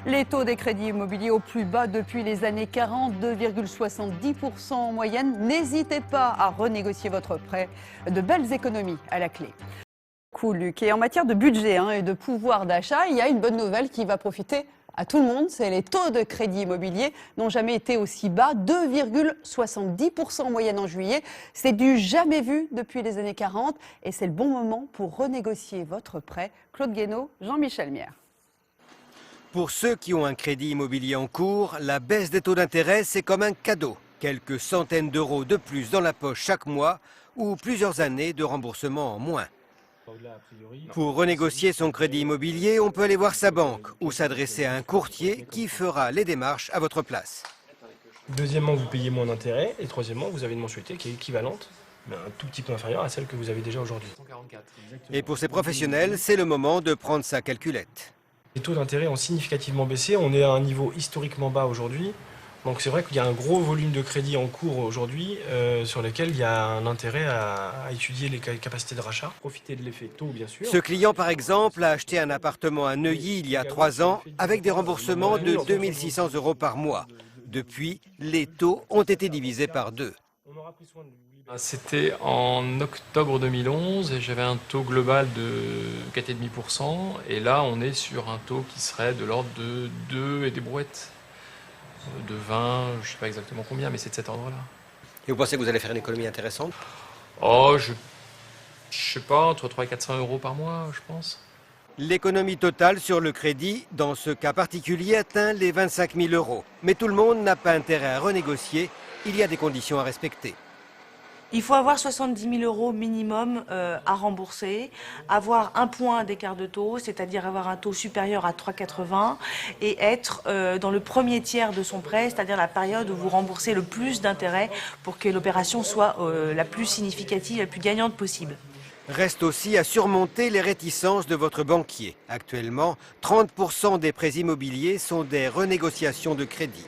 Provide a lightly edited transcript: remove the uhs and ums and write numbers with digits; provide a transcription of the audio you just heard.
Les taux des crédits immobiliers au plus bas depuis les années 40, 2,70% en moyenne. N'hésitez pas à renégocier votre prêt. De belles économies à la clé. Cool, Luc. Et en matière de budget et de pouvoir d'achat, il y a une bonne nouvelle qui va profiter à tout le monde. C'est les taux de crédit immobilier n'ont jamais été aussi bas, 2,70% en moyenne en juillet. C'est du jamais vu depuis les années 40 et c'est le bon moment pour renégocier votre prêt. Claude Guénaud, Jean-Michel Mière. Pour ceux qui ont un crédit immobilier en cours, la baisse des taux d'intérêt, c'est comme un cadeau. Quelques centaines d'euros de plus dans la poche chaque mois ou plusieurs années de remboursement en moins. Pour renégocier son crédit immobilier, on peut aller voir sa banque ou s'adresser à un courtier qui fera les démarches à votre place. Deuxièmement, vous payez moins d'intérêt. Et troisièmement, vous avez une mensualité qui est équivalente, mais un tout petit peu inférieure à celle que vous avez déjà aujourd'hui. Et pour ces professionnels, c'est le moment de prendre sa calculette. Les taux d'intérêt ont significativement baissé. On est à un niveau historiquement bas aujourd'hui. Donc c'est vrai qu'il y a un gros volume de crédits en cours aujourd'hui sur lesquels il y a un intérêt à étudier les capacités de rachat. Profiter de l'effet taux, bien sûr. Ce client, par exemple, a acheté un appartement à Neuilly il y a 3 ans avec des remboursements de 2 600 € par mois. Depuis, les taux ont été divisés par 2. C'était en octobre 2011 et j'avais un taux global de 4,5%. Et là, on est sur un taux qui serait de l'ordre de 2 et des brouettes. De 20, je ne sais pas exactement combien, mais c'est de cet ordre-là. Et vous pensez que vous allez faire une économie intéressante? Oh, je sais pas, entre 300 et 400 € par mois, je pense. L'économie totale sur le crédit, dans ce cas particulier, atteint les 25 000 €. Mais tout le monde n'a pas intérêt à renégocier. Il y a des conditions à respecter. Il faut avoir 70 000 € minimum à rembourser, avoir un point d'écart de taux, c'est-à-dire avoir un taux supérieur à 3,80 et être dans le premier tiers de son prêt, c'est-à-dire la période où vous remboursez le plus d'intérêt pour que l'opération soit la plus significative, la plus gagnante possible. Reste aussi à surmonter les réticences de votre banquier. Actuellement, 30% des prêts immobiliers sont des renégociations de crédit.